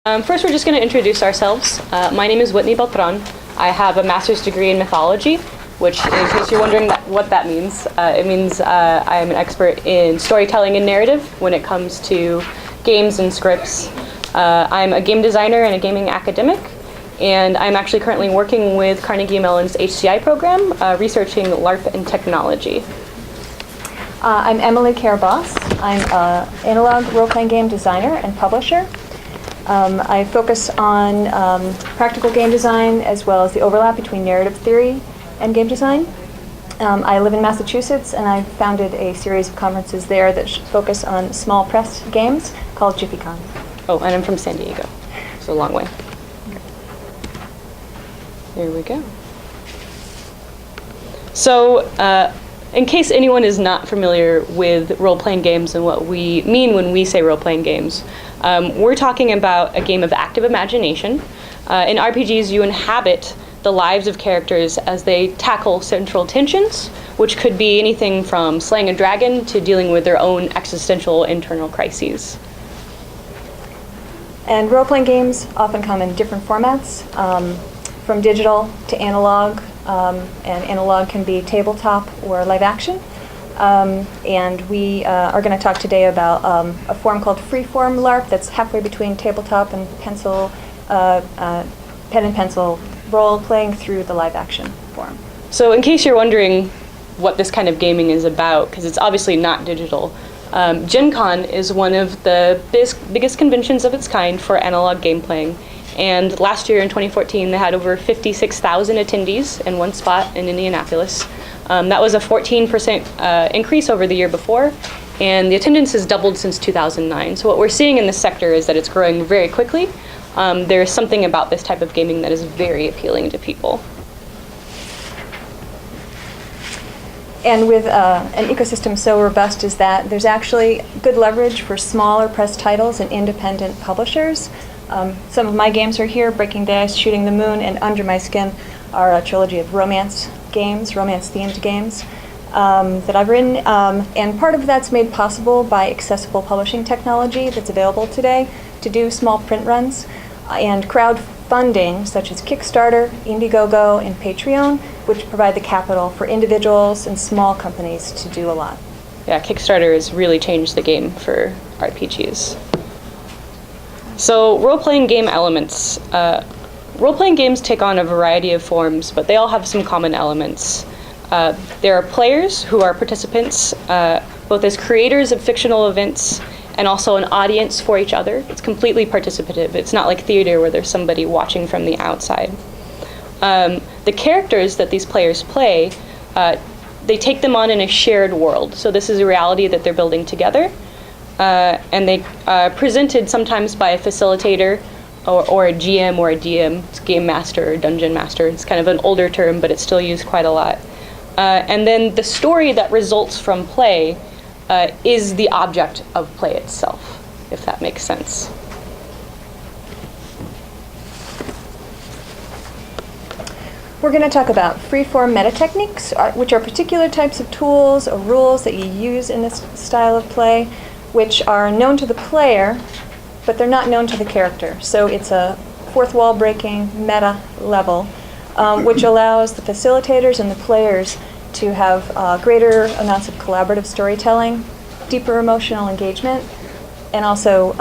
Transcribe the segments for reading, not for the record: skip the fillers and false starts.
First, we're just going to introduce ourselves. My name is Whitney Beltrán. I have a master's degree in mythology, which, in case you're wondering what that means, it means I am an expert in storytelling and narrative when it comes to games and scripts. I'm a game designer and a gaming academic, and I'm actually currently working with Carnegie Mellon's HCI program, researching LARP and technology. I'm Emily Caraboss. I'm an analog role-playing game designer and publisher. I focus on practical game design as well as the overlap between narrative theory and game design. I live in Massachusetts, and I founded a series of conferences there that focus on small press games called JiffyCon. Oh, and I'm from San Diego, so a long way. There we go. So, in case anyone is not familiar with role-playing games and what we mean when we say role-playing games, we're talking about a game of active imagination. In RPGs, you inhabit the lives of characters as they tackle central tensions, which could be anything from slaying a dragon to dealing with their own existential internal crises. And role-playing games often come in different formats, from digital to analog, and analog can be tabletop or live action. And we are going to talk today about a form called Freeform LARP that's halfway between tabletop and pencil, pen and pencil role playing through the live action form. So in case you're wondering what this kind of gaming is about, because it's obviously not digital, Gen Con is one of the biggest conventions of its kind for analog game playing. And last year in 2014, they had over 56,000 attendees in one spot in Indianapolis. That was a 14% increase over the year before, and the attendance has doubled since 2009. So what we're seeing in this sector is that it's growing very quickly. There's something about this type of gaming that is very appealing to people. And with an ecosystem so robust as that, there's actually good leverage for smaller press titles and independent publishers. Some of my games are here: Breaking the Ice, Shooting the Moon, and Under My Skin are a trilogy of romance games, romance-themed games that I've written. And part of that's made possible by accessible publishing technology that's available today to do small print runs, and crowdfunding such as Kickstarter, Indiegogo, and Patreon, which provide the capital for individuals and small companies to do a lot. Yeah, Kickstarter has really changed the game for RPGs. So role-playing game elements. Role-playing games take on a variety of forms, but they all have some common elements. There are players who are participants, both as creators of fictional events and also an audience for each other. It's completely participative. It's not like theater where there's somebody watching from the outside. The characters that these players play, they take them on in a shared world. So this is a reality that they're building together. And they are presented sometimes by a facilitator or a GM or a DM. It's game master or dungeon master. It's kind of an older term, but it's still used quite a lot. And then the story that results from play is the object of play itself, if that makes sense. We're going to talk about freeform meta techniques, which are particular types of tools or rules that you use in this style of play, which are known to the player, but they're not known to the character. So it's a fourth wall breaking meta level, which allows the facilitators and the players to have greater amounts of collaborative storytelling, deeper emotional engagement, and also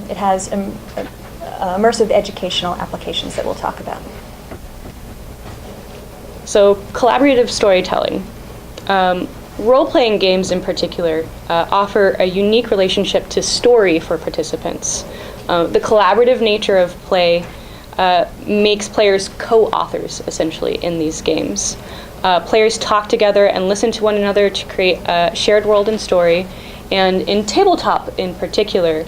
it has immersive educational applications that we'll talk about. So collaborative storytelling. Role-playing games in particular offer a unique relationship to story for participants. The collaborative nature of play makes players co-authors, essentially, in these games. Players talk together and listen to one another to create a shared world and story. And in tabletop in particular,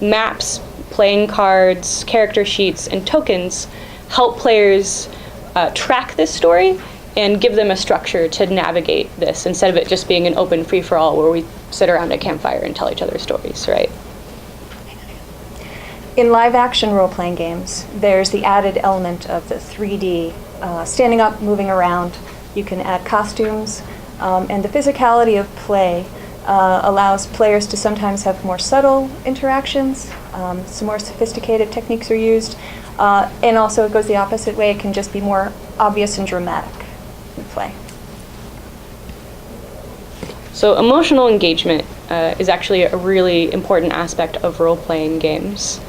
maps, playing cards, character sheets, and tokens help players track this story and give them a structure to navigate this, instead of it just being an open free-for-all where we sit around a campfire and tell each other stories, right? In live-action role-playing games, there's the added element of the 3D, standing up, moving around. You can add costumes, and the physicality of play allows players to sometimes have more subtle interactions. Some more sophisticated techniques are used. And also it goes the opposite way. It can just be more obvious and dramatic in play. So emotional engagement is actually a really important aspect of role-playing games.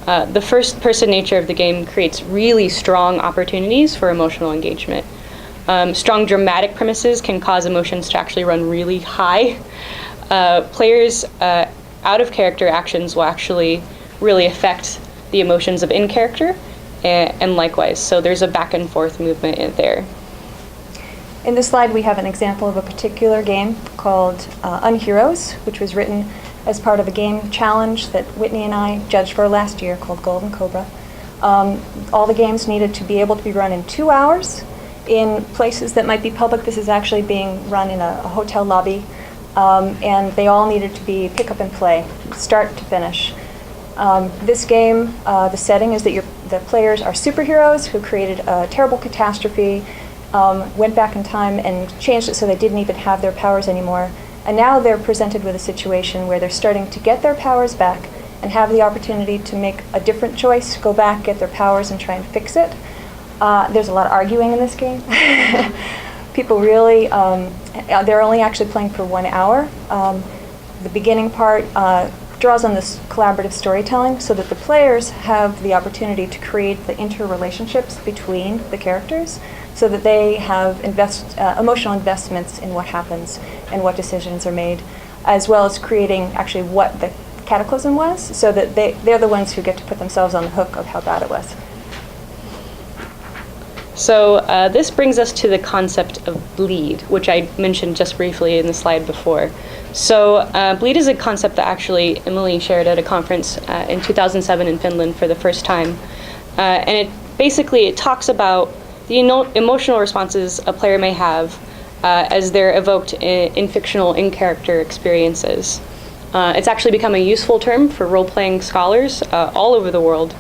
The first-person nature of the game creates really strong opportunities for emotional engagement. Strong dramatic premises can cause emotions to actually run really high. Players' out-of-character actions will actually really affect the emotions of in-character, and likewise. So there's a back-and-forth movement in there. In this slide, we have an example of a particular game called Unheroes, which was written as part of a game challenge that Whitney and I judged for last year called Golden Cobra. All the games needed to be able to be run in 2 hours in places that might be public. This is actually being run in a hotel lobby, and they all needed to be pick up and play, start to finish. This game, the setting is that the players are superheroes who created a terrible catastrophe, went back in time and changed it so they didn't even have their powers anymore. And now they're presented with a situation where they're starting to get their powers back and have the opportunity to make a different choice, go back, get their powers, and try and fix it. There's a lot of arguing in this game. People really, they're only actually playing for 1 hour. The beginning part draws on this collaborative storytelling so that the players have the opportunity to create the interrelationships between the characters so that they have emotional investments in what happens and what decisions are made, as well as creating actually what the cataclysm was, so that they're the ones who get to put themselves on the hook of how bad it was. So this brings us to the concept of bleed, which I mentioned just briefly in the slide before. So bleed is a concept that actually Emily shared at a conference in 2007 in Finland for the first time. And it talks about the emotional responses a player may have as they're evoked in fictional in-character experiences. It's actually become a useful term for role-playing scholars all over the world.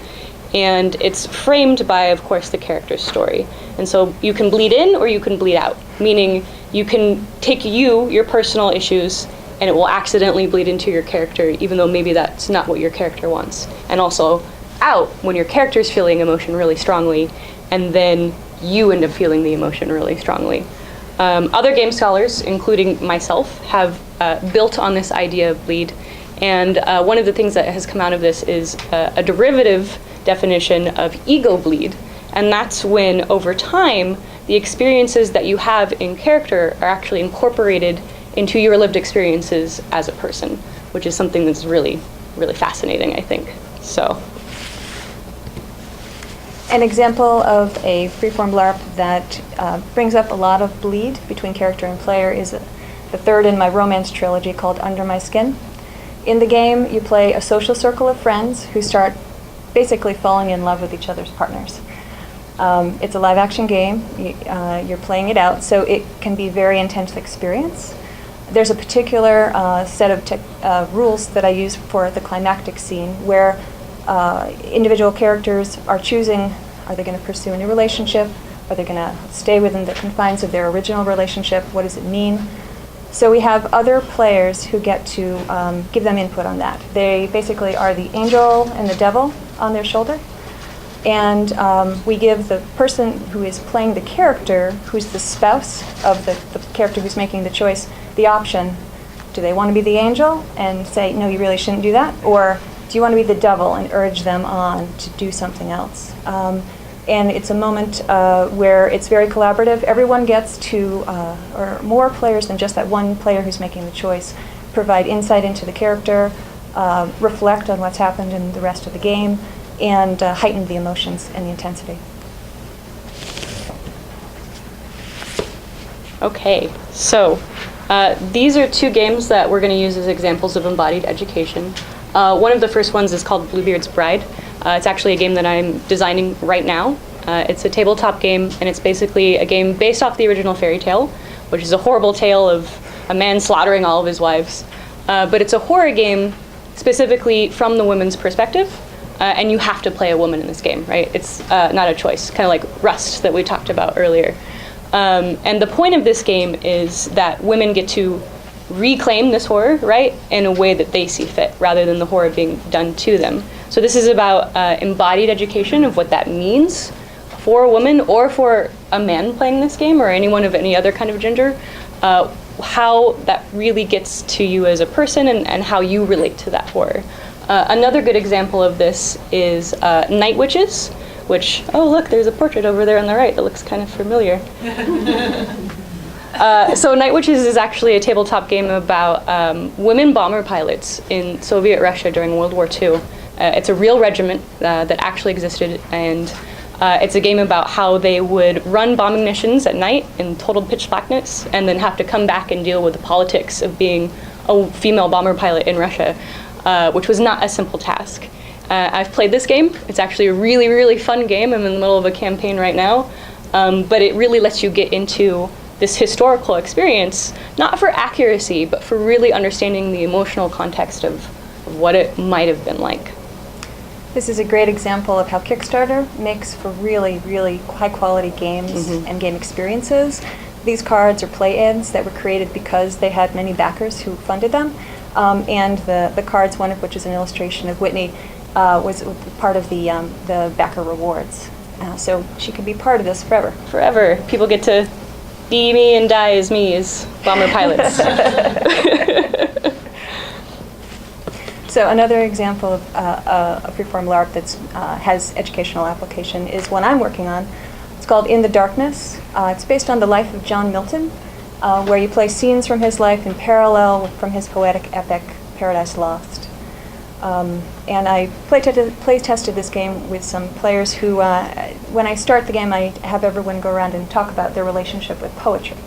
And it's framed by, of course, the character's story. And so you can bleed in or you can bleed out, meaning you can take your personal issues, and it will accidentally bleed into your character, even though maybe that's not what your character wants. And also out when your character's feeling emotion really strongly, and then you end up feeling the emotion really strongly. Other game scholars, including myself, have built on this idea of bleed. And one of the things that has come out of this is a derivative definition of ego bleed, and that's when over time the experiences that you have in character are actually incorporated into your lived experiences as a person, which is something that's really, really fascinating, I think. So, an example of a freeform LARP that brings up a lot of bleed between character and player is the third in my romance trilogy called Under My Skin. In the game, you play a social circle of friends who start basically falling in love with each other's partners. It's a live-action game. You're playing it out, so it can be a very intense experience. There's a particular set of rules that I use for the climactic scene where individual characters are choosing, are they going to pursue a new relationship? Are they going to stay within the confines of their original relationship? What does it mean? So we have other players who get to give them input on that. They basically are the angel and the devil on their shoulder. And we give the person who is playing the character, who's the spouse of the character who's making the choice, the option. Do they want to be the angel and say, no, you really shouldn't do that? Or do you want to be the devil and urge them on to do something else? And it's a moment where it's very collaborative. Everyone gets to, or more players than just that one player who's making the choice, provide insight into the character, reflect on what's happened in the rest of the game, and heighten the emotions and the intensity. Okay, so these are two games that we're going to use as examples of embodied education. One of the first ones is called Bluebeards Bride. It's actually a game that I'm designing right now. It's a tabletop game, and it's basically a game based off the original fairy tale, which is a horrible tale of a man slaughtering all of his wives. But it's a horror game specifically from the women's perspective, and you have to play a woman in this game, right? It's not a choice, kind of like Rust that we talked about earlier. And the point of this game is that women get to reclaim this horror, right, in a way that they see fit, rather than the horror being done to them. So this is about embodied education of what that means for a woman or for a man playing this game, or anyone of any other kind of gender, how that really gets to you as a person, and how you relate to that horror. Another good example of this is Night Witches, which, oh look, there's a portrait over there on the right that looks kind of familiar. So Night Witches is actually a tabletop game about women bomber pilots in Soviet Russia during World War II. It's a real regiment that actually existed, and it's a game about how they would run bombing missions at night in total pitch blackness, and then have to come back and deal with the politics of being a female bomber pilot in Russia, which was not a simple task. I've played this game. It's actually a really, really fun game. I'm in the middle of a campaign right now, but it really lets you get into this historical experience, not for accuracy, but for really understanding the emotional context of what it might have been like. This is a great example of how Kickstarter makes for really, really high-quality games and game experiences. These cards are play-ins that were created because they had many backers who funded them, and the cards, one of which is an illustration of Whitney, was part of the backer rewards. So she could be part of this forever. Forever. People get to be me and die as me as bomber pilots. So another example of a freeform LARP that has educational application is one I'm working on. It's called In the Darkness. It's based on the life of John Milton, where you play scenes from his life in parallel from his poetic epic, Paradise Lost. And I play tested this game with some players who, when I start the game, I have everyone go around and talk about their relationship with poetry.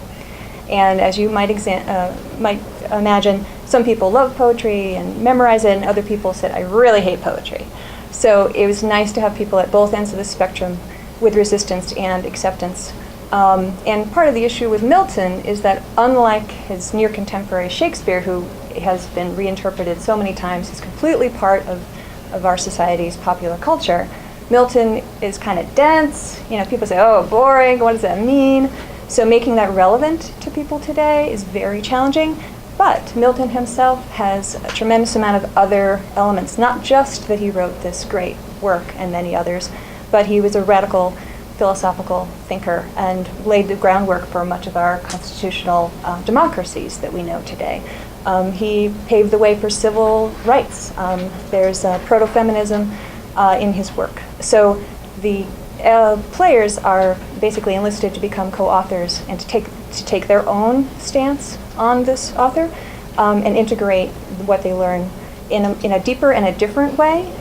And as you might imagine, some people love poetry and memorize it, and other people said, I really hate poetry. So it was nice to have people at both ends of the spectrum with resistance and acceptance. And part of the issue with Milton is that, unlike his near contemporary Shakespeare, who has been reinterpreted so many times, is completely part of our society's popular culture, Milton is kind of dense. You know, people say, oh, boring, what does that mean? So making that relevant to people today is very challenging. But Milton himself has a tremendous amount of other elements, not just that he wrote this great work and many others, but he was a radical philosophical thinker and laid the groundwork for much of our constitutional democracies that we know today. He paved the way for civil rights. There's proto-feminism in his work. So the players are basically enlisted to become co-authors and to take their own stance on this author and integrate what they learn in a deeper and a different way.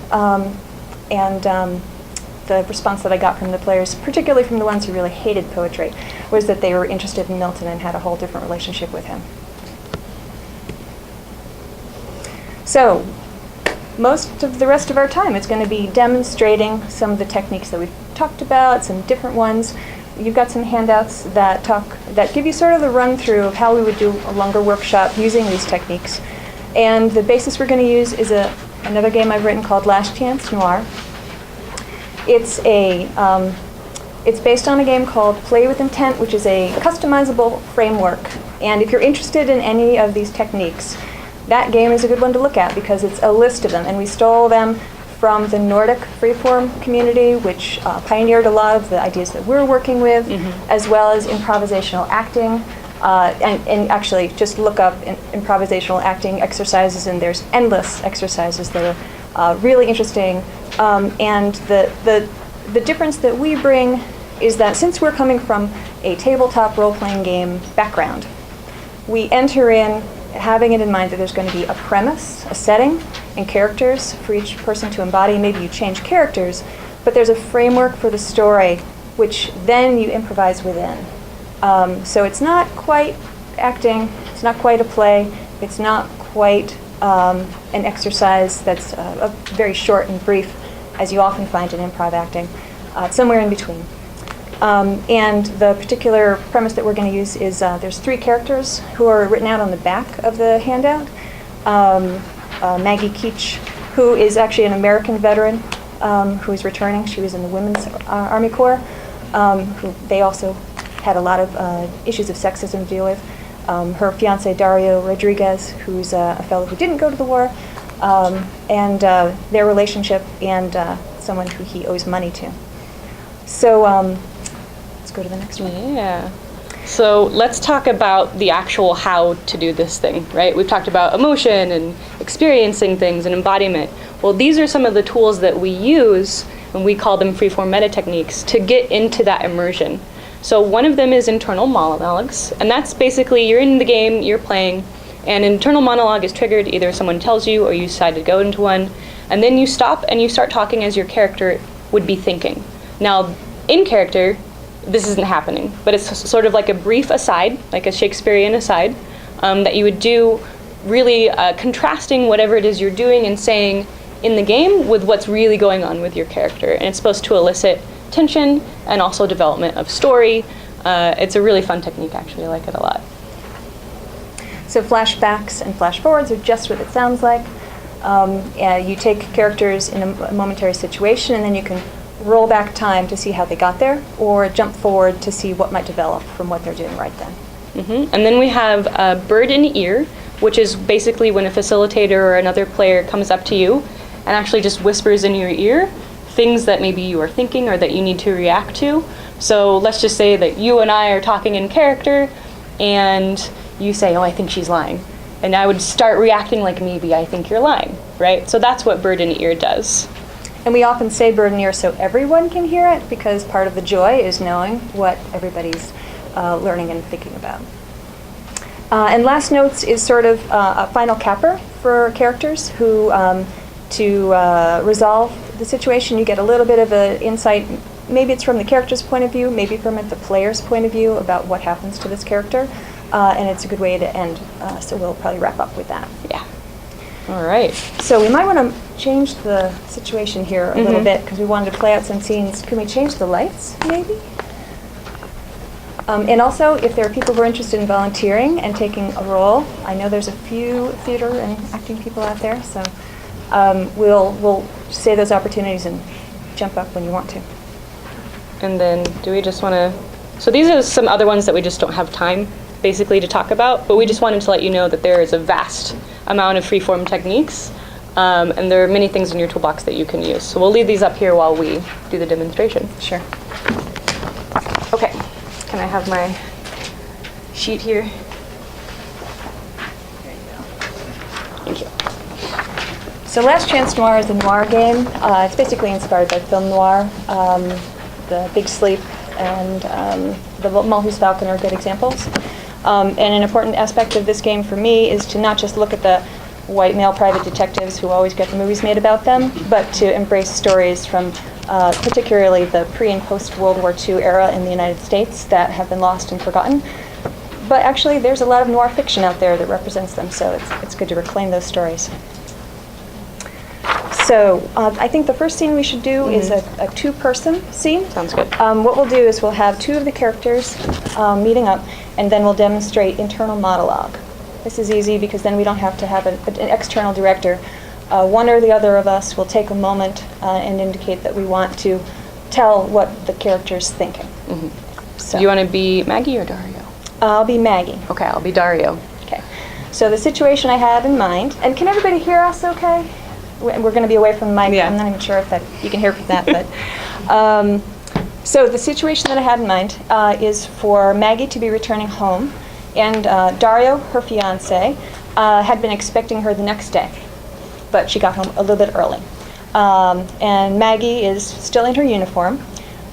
The response that I got from the players, particularly from the ones who really hated poetry, was that they were interested in Milton and had a whole different relationship with him. So most of the rest of our time is going to be demonstrating some of the techniques that we've talked about, some different ones. You've got some handouts that give you sort of the run-through of how we would do a longer workshop using these techniques. And the basis we're going to use is another game I've written called Last Chance Noir. It's based on a game called Play with Intent, which is a customizable framework. And if you're interested in any of these techniques, that game is a good one to look at because it's a list of them. And we stole them from the Nordic freeform community, which pioneered a lot of the ideas that we're working with, as well as improvisational acting. And actually, just look up improvisational acting exercises, and there's endless exercises that are really interesting. And the difference that we bring is that since we're coming from a tabletop role-playing game background, we enter in having it in mind that there's going to be a premise, a setting, and characters for each person to embody. Maybe you change characters, but there's a framework for the story, which then you improvise within. So it's not quite acting, it's not quite a play, it's not quite an exercise that's very short and brief, as you often find in improv acting. Somewhere in between. And the particular premise that we're going to use is there's 3 characters who are written out on the back of the handout. Maggie Keach, who is actually an American veteran who is returning. She was in the Women's Army Corps. They also had a lot of issues of sexism to deal with. her fiance Dario Rodriguez, who's a fellow who didn't go to the war, and their relationship, and someone who he owes money to. So let's go to the next one. Yeah. So let's talk about the actual how to do this thing, right? We've talked about emotion and experiencing things and embodiment. Well, these are some of the tools that we use, and we call them freeform meta techniques, to get into that immersion. So one of them is internal monologues, and that's basically you're in the game, you're playing, and an internal monologue is triggered. Either someone tells you or you decide to go into one, and then you stop and you start talking as your character would be thinking. Now, in character, this isn't happening, but it's sort of like a brief aside, like a Shakespearean aside, that you would do, really contrasting whatever it is you're doing and saying in the game with what's really going on with your character. And it's supposed to elicit tension and also development of story. It's a really fun technique, actually. I like it a lot. So flashbacks and flash forwards are just what it sounds like. You take characters in a momentary situation, and then you can roll back time to see how they got there, or jump forward to see what might develop from what they're doing right then. Mm-hmm. And then we have bird in ear, which is basically when a facilitator or another player comes up to you and actually just whispers in your ear things that maybe you are thinking or that you need to react to. So let's just say that you and I are talking in character, and you say, oh, I think she's lying. And I would start reacting like, maybe I think you're lying, right? So that's what bird in ear does. And we often say bird in ear so everyone can hear it, because part of the joy is knowing what everybody's learning and thinking about. And last notes is sort of a final capper for characters who, to resolve the situation, you get a little bit of an insight. Maybe it's from the character's point of view, maybe from the player's point of view about what happens to this character. And it's a good way to end. So we'll probably wrap up with that. Yeah. All right. So we might want to change the situation here a little bit, because we wanted to play out some scenes. Can we change the lights, maybe? And also, if there are people who are interested in volunteering and taking a role, I know there's a few theater and acting people out there, so we'll say those opportunities and jump up when you want to. And then do we just want to... So these are some other ones that we just don't have time, basically, to talk about, but we just wanted to let you know that there is a vast amount of freeform techniques, and there are many things in your toolbox that you can use. So we'll leave these up here while we do the demonstration. Sure. Okay. Can I have my sheet here? There you go. Thank you. So Last Chance Noir is a noir game. It's basically inspired by film noir. The Big Sleep and the Mulhouse Falcon are good examples. And an important aspect of this game for me is to not just look at the white male private detectives who always get the movies made about them, but to embrace stories from particularly the pre- and post-World War II era in the United States that have been lost and forgotten. But actually, there's a lot of noir fiction out there that represents them, so it's good to reclaim those stories. So I think the first scene we should do is a two-person scene. Sounds good. What we'll do is we'll have two of the characters meeting up, and then we'll demonstrate internal monologue. This is easy because then we don't have to have an external director. One or the other of us will take a moment and indicate that we want to tell what the character's thinking. So, Do you want to be Maggie or Dario? I'll be Maggie. Okay, I'll be Dario. Okay. So the situation I had in mind, and can everybody hear us okay? We're going to be away from the mic. Yeah. I'm not even sure if that you can hear from that, but so the situation that I had in mind is for Maggie to be returning home, and Dario, her fiance, had been expecting her the next day, but she got home a little bit early. And Maggie is still in her uniform,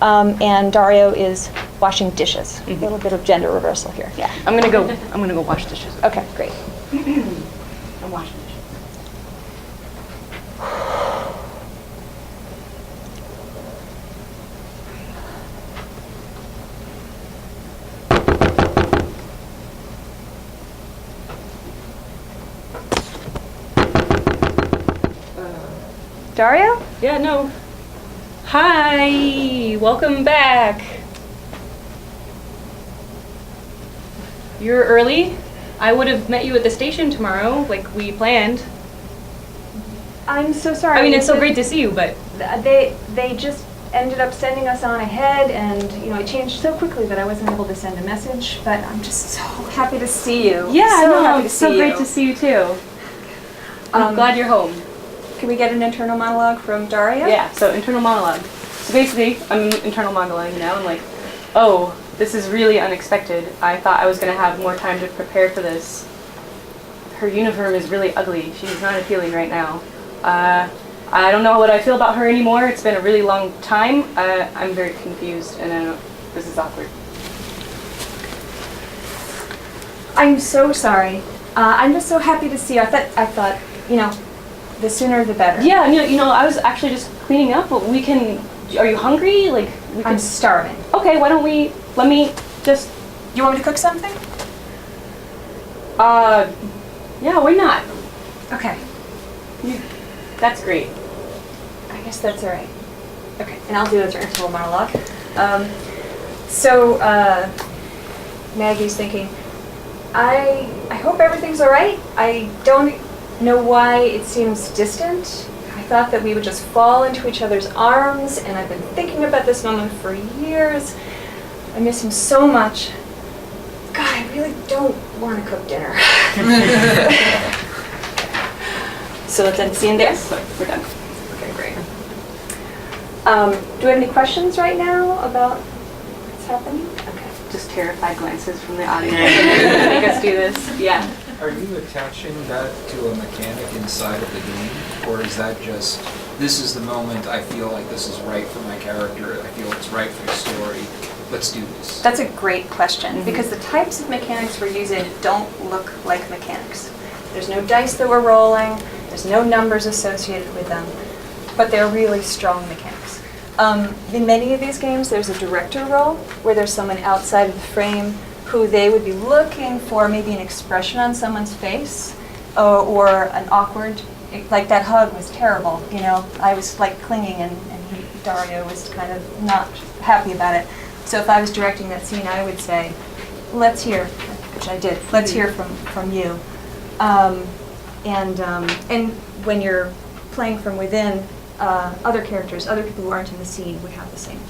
and Dario is washing dishes. A little bit of gender reversal here. Yeah, I'm gonna go wash dishes. Okay, great. I'm washing dishes. Dario? Yeah, no. Hi, welcome back. You're early. I would have met you at the station tomorrow, like we planned. I'm so sorry. I mean, it's so great to see you, but They just ended up sending us on ahead, and it changed so quickly that I wasn't able to send a message. But I'm just so happy to see you. Yeah, so happy to it's see so you. great to see you too. I'm glad you're home. Can we get an internal monologue from Daria? Yeah, so internal monologue. So basically, I'm internal monologuing now. I'm like, oh, this is really unexpected. I thought I was going to have more time to prepare for this. Her uniform is really ugly. She's not appealing right now. I don't know what I feel about her anymore. It's been a really long time. I'm very confused, and this is awkward. I'm so sorry. I'm just so happy to see you. I thought, the sooner the better. Yeah, I was actually just cleaning up, but we can. Are you hungry? Like, I'm starving. Okay, why don't we? Let me just. You want me to cook something? Yeah, why not? Okay. That's great. I guess that's all right. Okay, and I'll do a internal monologue. So Maggie's thinking, I hope everything's all right. I don't know why it seems distant. I thought that we would just fall into each other's arms, and I've been thinking about this moment for years. I miss him so much. God, I really don't want to cook dinner. So let's end the scene there? So we're done. Okay, great. Do we have any questions right now about what's happening? Okay. Just terrified glances from the audience. Make us do this. Yeah. Are you attaching that to a mechanic inside of the game? Or is that just, this is the moment I feel like this is right for my character, I feel it's right for the story, let's do this? That's a great question, because the types of mechanics we're using don't look like mechanics. There's no dice that we're rolling, there's no numbers associated with them, but they're really strong mechanics. In many of these games, there's a director role, where there's someone outside of the frame who they would be looking for maybe an expression on someone's face, or an awkward, like that hug was terrible, I was like clinging, and Dario was kind of not happy about it. So if I was directing that scene, I would say, let's hear, which I did, let's hear from you. And when you're playing from within, other characters, other people who aren't in the scene would have the same.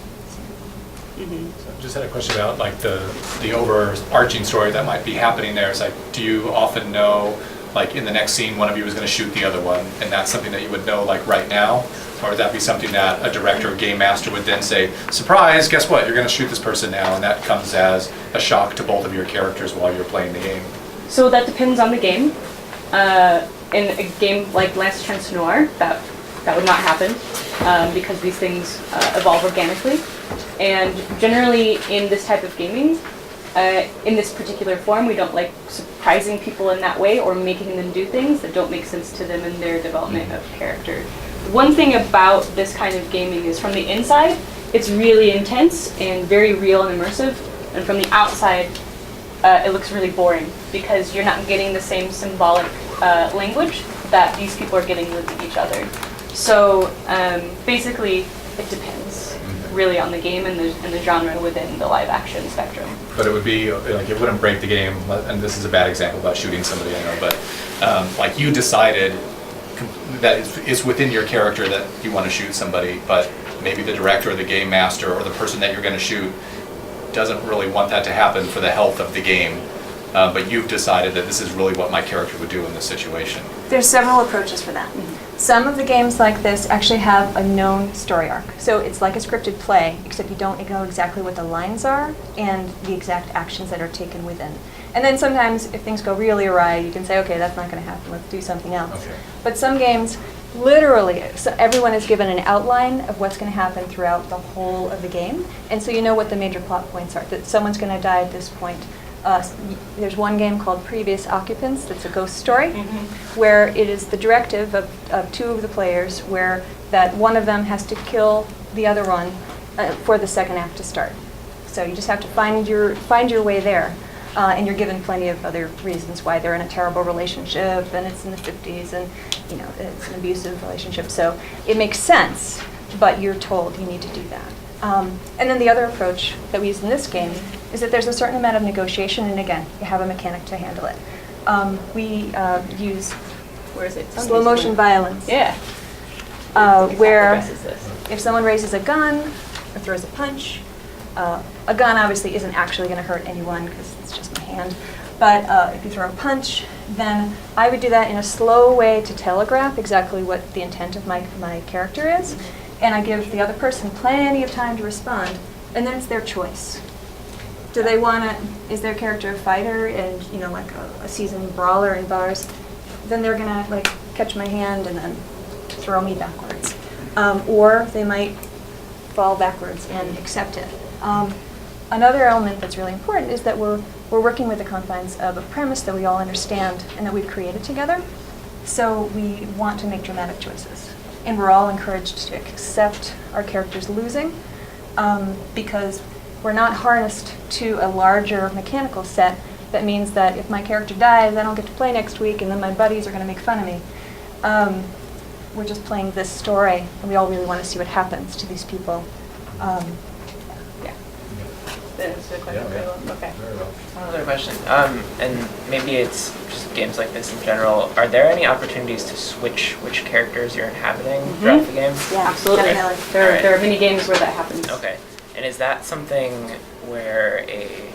So I just had a question about like the overarching story that might be happening there. It's like, do you often know, like in the next scene, one of you is going to shoot the other one, and that's something that you would know like right now? Or would that be something that a director or game master would then say, surprise, guess what, you're going to shoot this person now, and that comes as a shock to both of your characters while you're playing the game? So that depends on the game. In a game like Lance Chance Noir, that would not happen because these things evolve organically. And generally in this type of gaming, in this particular form, we don't like surprising people in that way or making them do things that don't make sense to them in their development of character. One thing about this kind of gaming is from the inside, it's really intense and very real and immersive. And from the outside, it looks really boring because you're not getting the same symbolic language that these people are getting with each other. So basically, it depends really on the game and the genre within the live action spectrum. But it would be, like, it wouldn't break the game, and this is a bad example about shooting somebody, I know, but like you decided that it's within your character that you want to shoot somebody, but maybe the director or the game master or the person that you're going to shoot doesn't really want that to happen for the health of the game, but you've decided that this is really what my character would do in this situation. There's several approaches for that. Some of the games like this actually have a known story arc. So it's like a scripted play, except you don't know exactly what the lines are and the exact actions that are taken within. And then sometimes if things go really awry, you can say, okay, that's not going to happen, let's do something else. Okay. But some games, literally, so everyone is given an outline of what's going to happen throughout the whole of the game. And so you know what the major plot points are, that someone's going to die at this point. There's one game called Previous Occupants that's a ghost story, where it is the directive of two of the players where that one of them has to kill the other one for the second act to start. So you just have to find your way there. And you're given plenty of other reasons why they're in a terrible relationship, and it's in the 50s, and it's an abusive relationship. So it makes sense, but you're told you need to do that. And then the other approach that we use in this game is that there's a certain amount of negotiation, and again, you have a mechanic to handle it. We use Where is it? slow motion violence. Yeah. where Addresses this. if someone raises a gun or throws a punch, a gun obviously isn't actually going to hurt anyone because it's just my hand. But if you throw a punch, then I would do that in a slow way to telegraph exactly what the intent of my character is. And I give the other person plenty of time to respond. And then it's their choice. Do they want to, is their character a fighter and, you know, like a seasoned brawler in bars? Then they're going to, like, catch my hand and then throw me backwards. Or they might fall backwards and accept it. Another element that's really important is that we're working with the confines of a premise that we all understand and that we've created together. So we want to make dramatic choices. And we're all encouraged to accept our characters losing because we're not harnessed to a larger mechanical set that means that if my character dies, I don't get to play next week and then my buddies are going to make fun of me. We're just playing this story and we all really want to see what happens to these people. Yeah. That's a question. Yeah. Okay. Very well. One other question, and maybe it's just games like this in general. Are there any opportunities to switch which characters you're inhabiting throughout the game? Yeah, Absolutely. definitely. There are many games where that happens. Okay, and is that something where a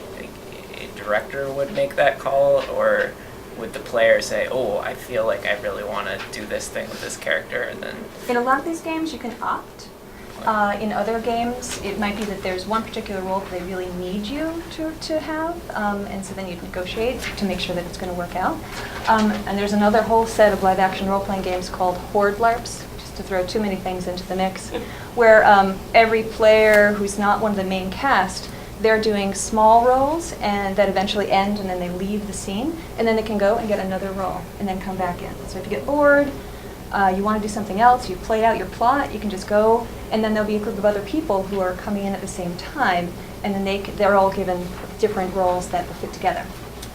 director would make that call, or would the player say, "Oh, I feel like I really want to do this thing with this character," and then? In a lot of these games, you can opt. In other games, it might be that there's one particular role that they really need you to have, and so then you'd negotiate to make sure that it's going to work out. And there's another whole set of live-action role-playing games called Horde LARPs, just to throw too many things into the mix, where every player who's not one of the main cast, they're doing small roles and that eventually end, and then they leave the scene, and then they can go and get another role and then come back in. So if you get bored, you want to do something else, you've played out your plot, you can just go, and then there'll be a group of other people who are coming in at the same time, and then they're all given different roles that will fit together.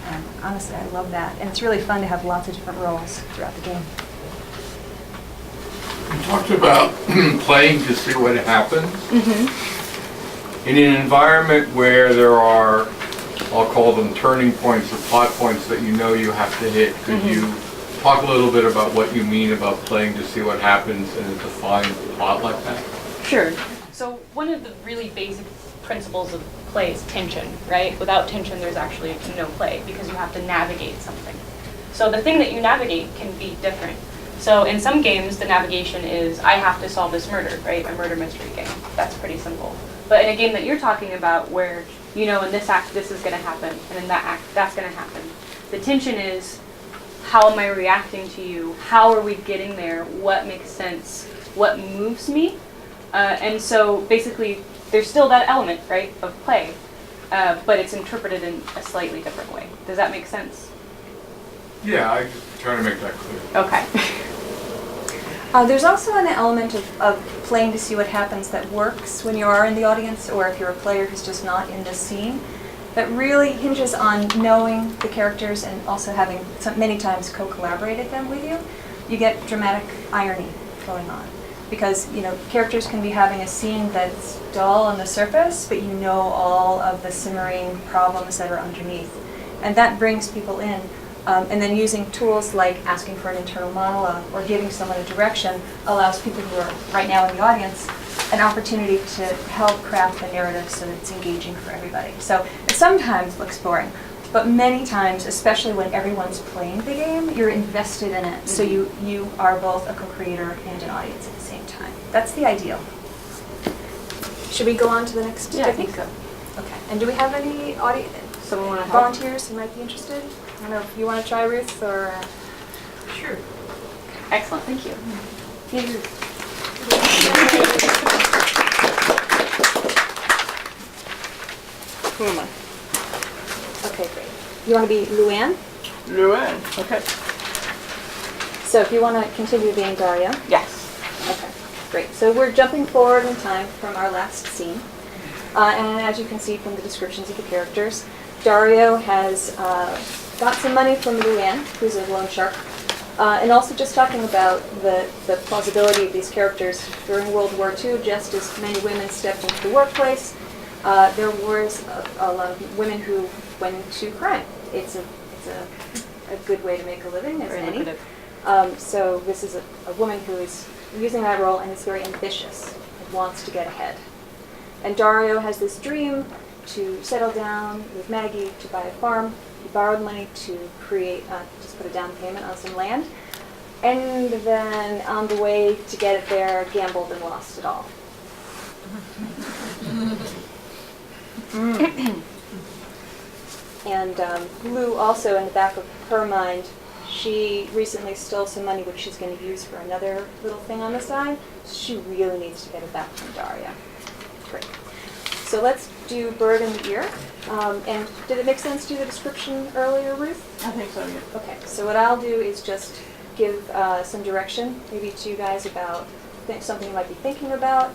And honestly, I love that. And it's really fun to have lots of different roles throughout the game. You talked about playing to see what happens. Mm-hmm. In an environment where there are, I'll call them turning points or plot points that you know you have to hit, could you talk a little bit about what you mean about playing to see what happens in a defined plot like that? Sure. So one of the really basic principles of play is tension, right? Without tension, there's actually no play because you have to navigate something. So the thing that you navigate can be different. So in some games, the navigation is, I have to solve this murder, right? A murder mystery game. That's pretty simple. But in a game that you're talking about where, you know, in this act, this is going to happen, and in that act, that's going to happen. The tension is, how am I reacting to you? How are we getting there? What makes sense? What moves me? And so basically, there's still that element, right, of play, but it's interpreted in a slightly different way. Does that make sense? Yeah, I'm just trying to make that clear. Okay. There's also an element of playing to see what happens that works when you are in the audience, or if you're a player who's just not in this scene, that really hinges on knowing the characters and also having many times co-collaborated them with you. You get dramatic irony going on. Because, you know, characters can be having a scene that's dull on the surface, but you know all of the simmering problems that are underneath. And that brings people in. And then using tools like asking for an internal monologue or giving someone a direction allows people who are right now in the audience an opportunity to help craft the narrative so that it's engaging for everybody. So it sometimes looks boring, but many times, especially when everyone's playing the game, you're invested in it. So you are both a co-creator and an audience at the same time. That's the ideal. Should we go on to the next technique? I think so. Okay. And do we have any Someone want to help? volunteers who might be interested? I don't know if you want to try, Ruth, or... Sure. Excellent, thank you. Who am I? Okay, great. You want to be Luann? Luann. Okay. So if you want to continue being Daria. Yes. Okay, great. So we're jumping forward in time from our last scene. And as you can see from the descriptions of the characters, Dario has got some money from Luann, who's a loan shark, and also just talking about the plausibility of these characters. During World War II, just as many women stepped into the workplace, there was a lot of women who went into crime. It's a good way to make a living, as Very any. lucrative. So this is a woman who is using that role, and it's very ambitious. It wants to get ahead. And Dario has this dream to settle down with Maggie to buy a farm. He borrowed money to create, just put a down payment on some land. And then on the way to get it there, gambled and lost it all. And Blue also, in the back of her mind, she recently stole some money which she's going to use for another little thing on the side. So she really needs to get it back from Daria. Great. So let's do bird in the ear. And did it make sense to do the description earlier, Ruth? I think so, yeah. Okay, so what I'll do is just give some direction, maybe to you guys about something you might be thinking about,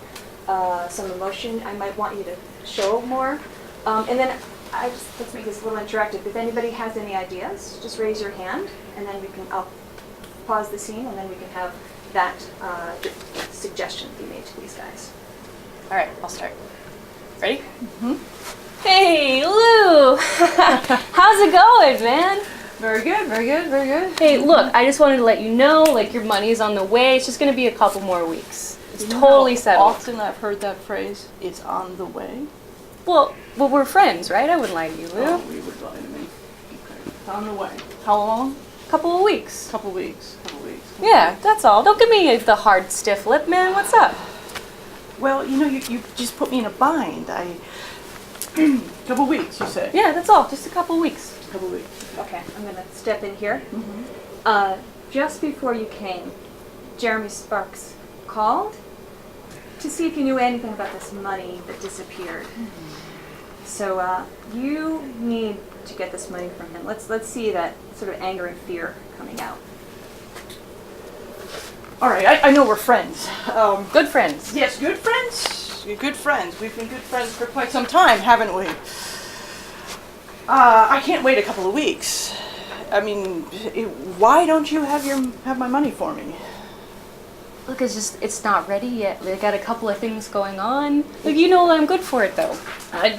some emotion I might want you to show more. And then let's make this a little interactive. If anybody has any ideas, just raise your hand, and then I'll pause the scene, and then we can have that suggestion be made to these guys. All right, I'll start. Ready? Mm-hmm. Hey, Lou! How's it going, man? Very good, very good, very good. Hey, look, I just wanted to let you know, like, your money's on the way. It's just going to be a couple more weeks. It's totally settled. Often I've heard that phrase, it's on the way. Well, we're friends, right? I wouldn't lie to you, Lou. Oh, you would lie to me. Okay. It's on the way. How long? Couple of weeks. Couple weeks. Yeah, that's all. Don't give me the hard, stiff lip, man. What's up? Well, you just put me in a bind. Couple weeks, you say? Yeah, that's all. Just a couple weeks. Couple weeks. Okay, I'm going to step in here. Mm-hmm. Just before you came, Jeremy Sparks called to see if you knew anything about this money that disappeared. Mm-hmm. So you need to get this money from him. Let's see that sort of anger and fear coming out. All right, I know we're friends. Good friends. Yes, good friends. You're good friends. We've been good friends for quite some time, haven't we? I can't wait a couple of weeks. I mean, why don't you have my money for me? Look, it's not ready yet. I got a couple of things going on. Look, you know I'm good for it, though.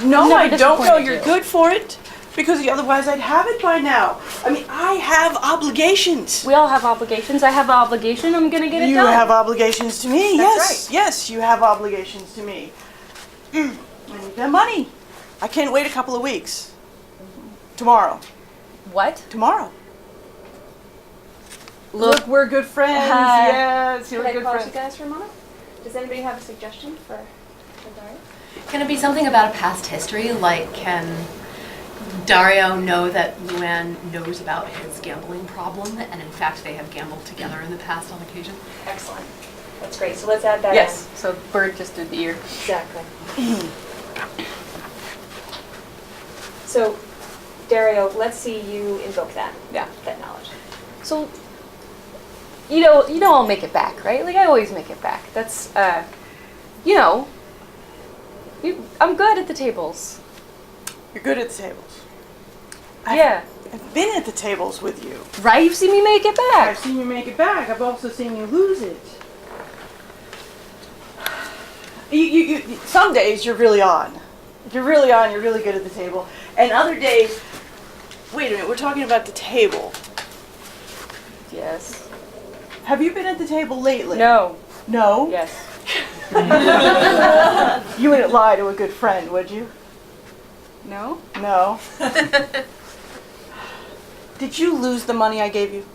No, I don't know disappointed you're you. good for it, because otherwise I'd have it by now. I mean, I have obligations. We all have obligations. I have an obligation. I'm gonna get it You done. have obligations to me. That's Yes, yes, you have obligations to me. I need that money. I can't wait a couple of weeks. Tomorrow. What? Tomorrow. Look, we're good friends. Yes, Can we're I good pause friends. you guys for a moment? Does anybody have a suggestion for Dario? Can it be something about a past history? Like, can Dario know that Luann knows about his gambling problem, and in fact they have gambled together in the past on occasion? Excellent. That's great. So let's add that Yes. So bird just did the ear. in. Exactly. So, Dario, let's see you invoke that. Yeah. That knowledge. So, you know I'll make it back, right? Like I always make it back. That's, I'm good at the tables. You're good at the tables. Yeah. I've been at the tables with you. Right? You've seen me make it back. I've seen you make it back. I've also seen you lose it. You some days you're really on. You're really on. You're really good at the table. And other days, wait a minute. We're talking about the table. Yes. Have you been at the table lately? No. No? Yes. You wouldn't lie to a good friend, would you? No? No. Did you lose the money I gave you?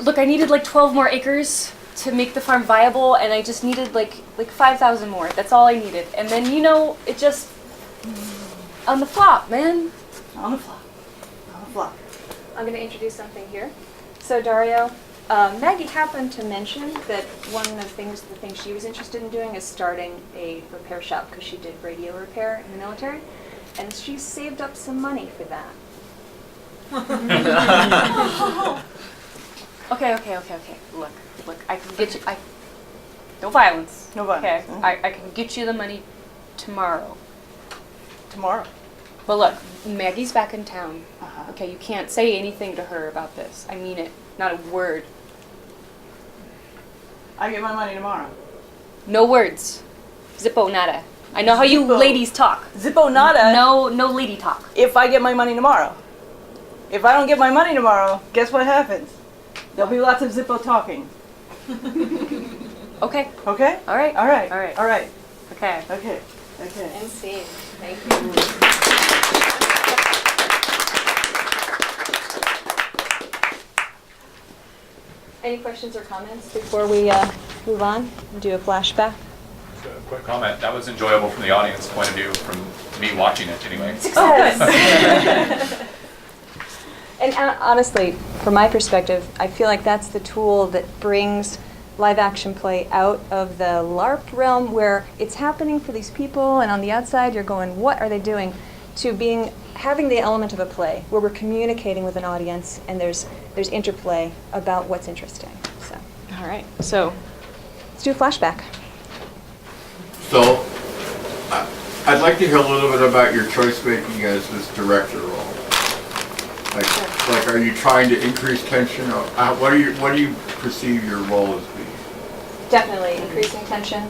Look, I needed like 12 more acres to make the farm viable, and I just needed like 5,000 more. That's all I needed. And then, it just, on the flop, man. On the flop. On the flop. I'm going to introduce something here. So, Dario, Maggie happened to mention that one of the things she was interested in doing is starting a repair shop because she did radio repair in the military, and she saved up some money for that. Okay. Look, I can get you, no violence. No violence. Okay, I can get you the money tomorrow. Tomorrow. But look, Maggie's back in town. Uh-huh. Okay, you can't say anything to her about this. I mean it. Not a word. I get my money tomorrow. No words. Zippo nada. I know how you Zippo. ladies talk. Zippo nada. No lady talk. If I get my money tomorrow. if I don't get my money tomorrow, guess what happens? There'll be lots of Zippo talking. Okay. Okay? All right. All right. All right. All right. Okay. Okay. Okay. And scene. Thank you. Any questions or comments before we move on and do a flashback? Just a quick comment. That was enjoyable from the audience point of view, from me watching it anyway. Oh, And honestly, from my perspective, I feel like that's the tool that brings live action play out of the LARP realm where it's happening for these people and on the outside you're going, what are they doing? To having the element of a play where we're communicating with an audience and there's interplay about what's interesting. So All right. So, let's do a flashback. So, I'd like to hear a little bit about your choice making as this director role. Like, are you trying to increase tension? Or, what do you perceive your role as being? Definitely increasing tension,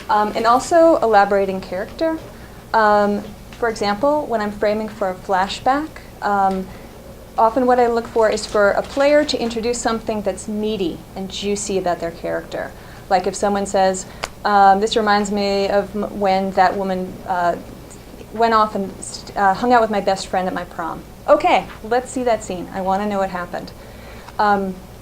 and also elaborating character. For example, when I'm framing for a flashback, often what I look for is for a player to introduce something that's meaty and juicy about their character. Like if someone says, this reminds me of when that woman went off and hung out with my best friend at my prom. Okay, let's see that scene. I want to know what happened.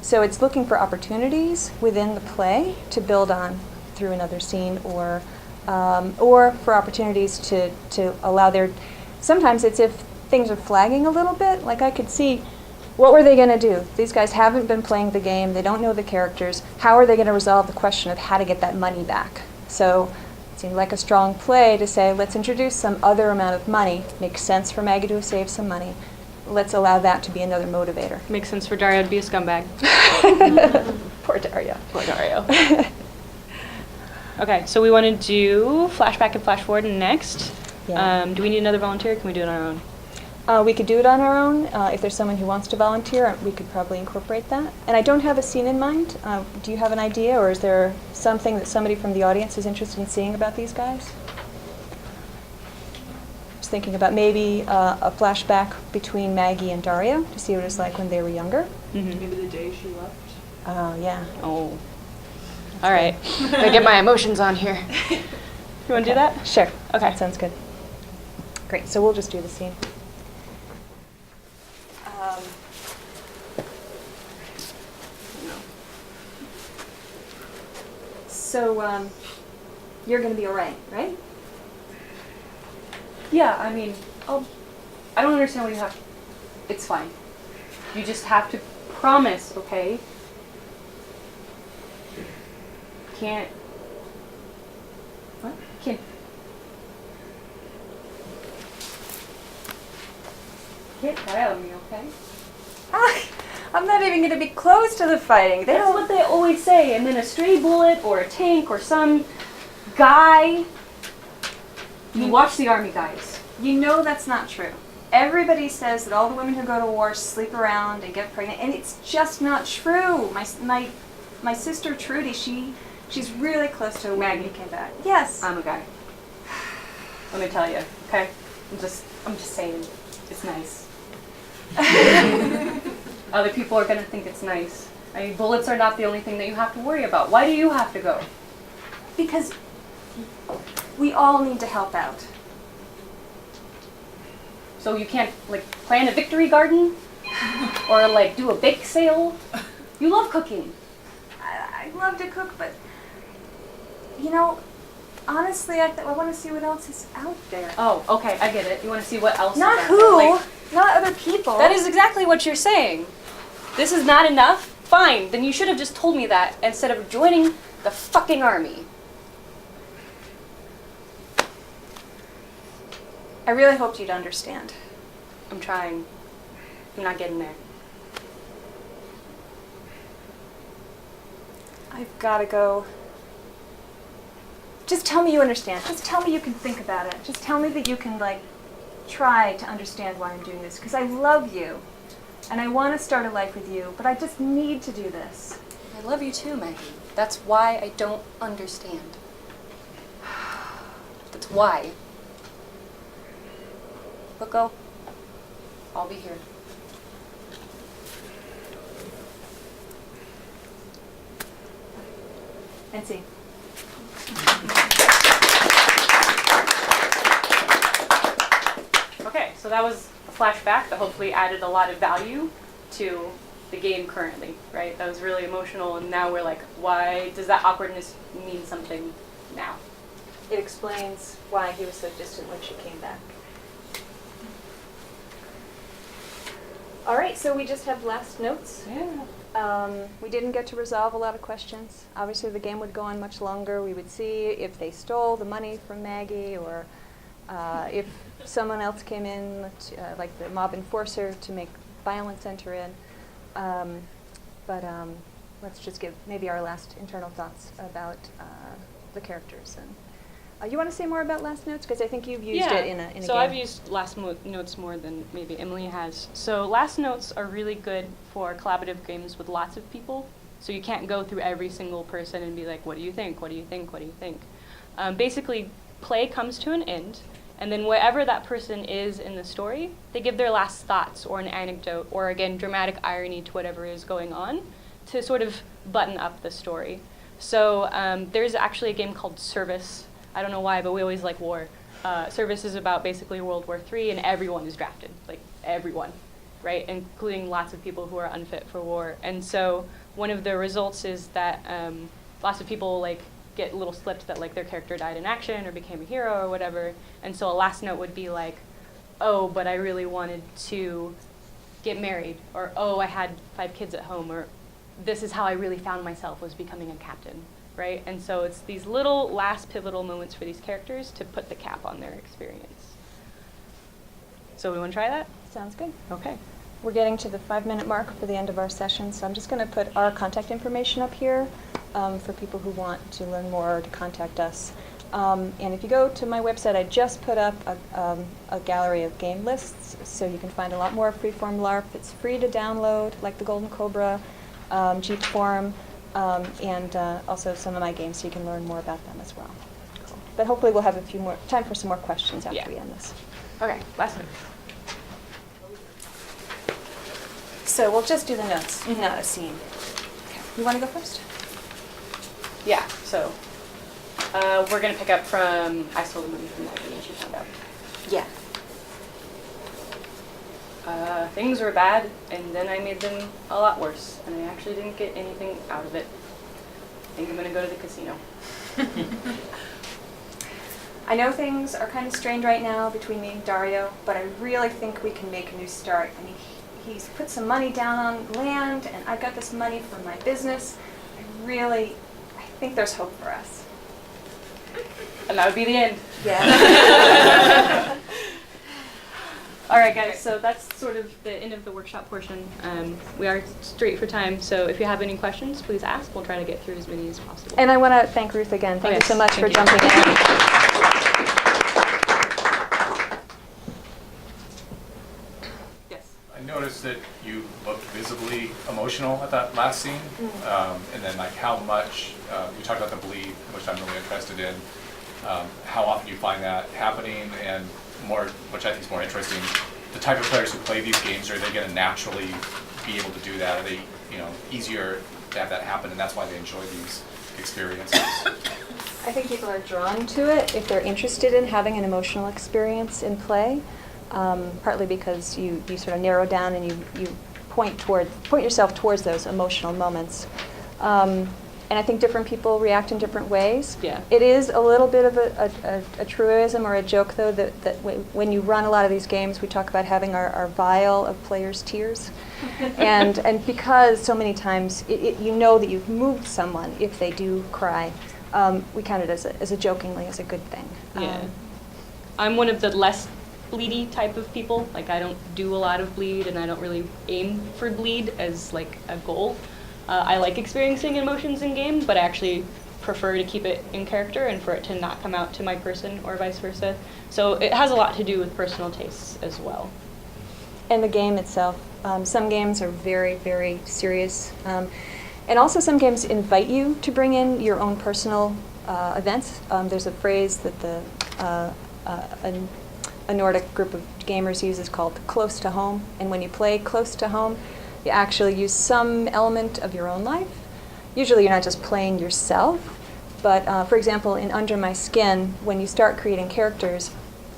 So it's looking for opportunities within the play to build on through another scene, or for opportunities to allow their. Sometimes it's if things are flagging a little bit. Like I could see, what were they going to do? These guys haven't been playing the game. They don't know the characters. How are they going to resolve the question of how to get that money back? So it seemed like a strong play to say, let's introduce some other amount of money. Makes sense for Maggie to save some money. Let's allow that to be another motivator. makes sense for Dario to be a scumbag. Poor Dario. Poor Dario. Okay, so we want to do flashback and flash forward next. Yeah. Do we need another volunteer? Or can we do it on our own? We could do it on our own. If there's someone who wants to volunteer, we could probably incorporate that. And I don't have a scene in mind. Do you have an idea, or is there something that somebody from the audience is interested in seeing about these guys? Just thinking about maybe a flashback between Maggie and Dario to see what it was like when they were younger. Mm-hmm. Maybe the day she left. Oh, yeah. Oh. All right. Gotta get my emotions on here. You want to do that? Sure. Okay. That sounds good. Great. So we'll just do the scene. So, you're going to be all right, right? Yeah, I mean, I don't understand what you have. It's fine. You just have to promise, okay? Can't. What? Can't cry on me, okay? I'm not even going to be close to the fighting. They That's don't. what they always say. And then a stray bullet or a tank or some guy. You watch the Army guys. You know that's not true. Everybody says that all the women who go to war sleep around and get pregnant, and it's just not true. My sister Trudy, she's really close to a woman who came back. Yes. I'm a guy. Let me tell you, okay? I'm just saying, it's nice. Other people are gonna think it's nice. I mean, bullets are not the only thing that you have to worry about. Why do you have to go? Because we all need to help out. So you can't, like, plan a victory garden? Or, like, do a bake sale? You love cooking. I love to cook, but, you know, honestly, I want to see what else is out there. Oh, okay, I get it. You want to see what else Not is out there. who, Like, not other people. that is exactly what you're saying. This is not enough? Fine, then you should have just told me that instead of joining the fucking army. I really hoped you'd understand. I'm trying. I'm not getting there. I've got to go. Just tell me you understand. Just tell me you can think about it. Just tell me that you can, like, try to understand why I'm doing this. Because I love you. And I want to start a life with you. But I just need to do this. I love you too, Maggie. That's why I don't understand. That's why. But go. I'll be here. And see. Okay, so that was a flashback that hopefully added a lot of value to the game currently, right? That was really emotional, and now we're like, why does that awkwardness mean something now? It explains why he was so distant when she came back. All right, so we just have last notes. Yeah. We didn't get to resolve a lot of questions. Obviously, the game would go on much longer. We would see if they stole the money from Maggie, or if someone else came in, like the mob enforcer, to make violence enter in. But let's just give maybe our last internal thoughts about the characters. And you want to say more about last notes? Because I think you've used it in a game. So I've used last notes more than maybe Emily has. So last notes are really good for collaborative games with lots of people. So you can't go through every single person and be like, what do you think? What do you think? What do you think? Basically, play comes to an end, and then wherever that person is in the story, they give their last thoughts or an anecdote or, again, dramatic irony to whatever is going on to sort of button up the story. So there's actually a game called Service. I don't know why, but we always like war. Service is about basically World War III, and everyone is drafted, like everyone, right? Including lots of people who are unfit for war. And so one of the results is that lots of people like get little slips that like their character died in action or became a hero or whatever. And so a last note would be like, oh, but I really wanted to get married, or oh, I had 5 kids at home, or this is how I really found myself, was becoming a captain. Right? And so it's these little last pivotal moments for these characters to put the cap on their experience. So we want to try that? Sounds good. Okay. We're getting to the 5-minute mark for the end of our session, so I'm just going to put our contact information up here for people who want to learn more or to contact us. And if you go to my website, I just put up a gallery of game lists, so you can find a lot more Freeform LARP. It's free to download, like the Golden Cobra, G-Form, and also some of my games, so you can learn more about them as well. Cool. But hopefully we'll have a few more time for some more questions after we end this. Okay, last one. So we'll just do the notes, not a scene. Okay. You want to go first? Yeah, so we're going to pick up from I Stole the Money from Maggie and she found out. Yeah. Things were bad, and then I made them a lot worse, and I actually didn't get anything out of it. I think I'm going to go to the casino. I know things are kind of strained right now between me and Dario, but I really think we can make a new start. I mean, he's put some money down on land, and I've got this money for my business. I think there's hope for us. And that would be the end. Yeah. All right, guys, so that's sort of the end of the workshop portion. We are straight for time, so if you have any questions, please ask. We'll try to get through as many as possible. And I want to thank Ruth again. Thank you so much for jumping in. Yes. I noticed that you looked visibly emotional at that last scene, and then like how much, you talked about the bleed, which I'm really interested in, how often you find that happening, and more, which I think is more interesting, the type of players who play these games, are they going to naturally be able to do that? Are they, easier to have that happen, and that's why they enjoy these experiences? I think people are drawn to it if they're interested in having an emotional experience in play, partly because you sort of narrow down and you point yourself towards those emotional moments. And I think different people react in different ways. Yeah. It is a little bit of a truism or a joke, though, that when you run a lot of these games, we talk about having our vial of players' tears. and because so many times you know that you've moved someone if they do cry, we count it as a jokingly as a good thing. Yeah. I'm one of the less bleedy type of people. Like, I don't do a lot of bleed, and I don't really aim for bleed as like a goal. I like experiencing emotions in game, but I actually prefer to keep it in character and for it to not come out to my person or vice versa. So it has a lot to do with personal tastes as well. And the game itself. Some games are very, very serious. And also some games invite you to bring in your own personal events. There's a phrase that a Nordic group of gamers uses called close to home. And when you play close to home, you actually use some element of your own life. Usually you're not just playing yourself, But for example, in Under My Skin, when you start creating characters,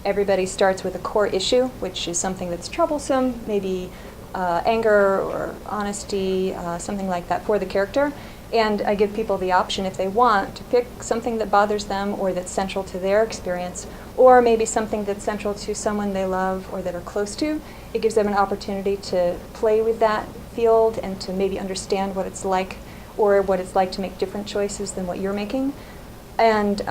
everybody starts with a core issue, which is something that's troublesome, maybe anger or honesty, something like that for the character. And I give people the option, if they want, to pick something that bothers them or that's central to their experience, or maybe something that's central to someone they love or that are close to. It gives them an opportunity to play with that field and to maybe understand what it's like, or what it's like to make different choices than what you're making. And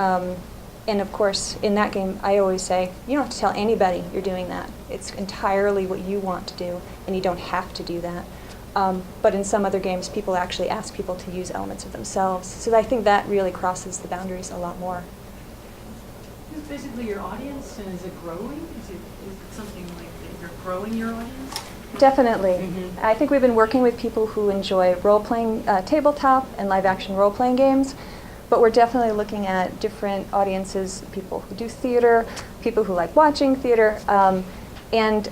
of course, in that game, I always say, you don't have to tell anybody you're doing that. It's entirely what you want to do, and you don't have to do that. But in some other games, people actually ask people to use elements of themselves. So I think that really crosses the boundaries a lot more. Is basically your audience, and is it growing? Is it something like that you're growing your audience? Definitely. I think we've been working with people who enjoy role-playing tabletop and live-action role-playing games, but we're definitely looking at different audiences, people who do theater, people who like watching theater, and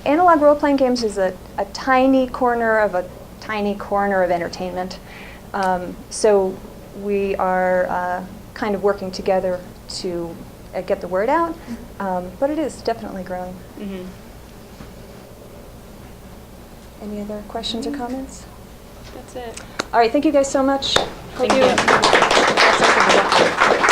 analog role-playing games is a tiny corner of entertainment. So we are kind of working together to get the word out, but it is definitely growing. Any other questions or comments? That's it. All right, thank you guys so much. Hope Thank you.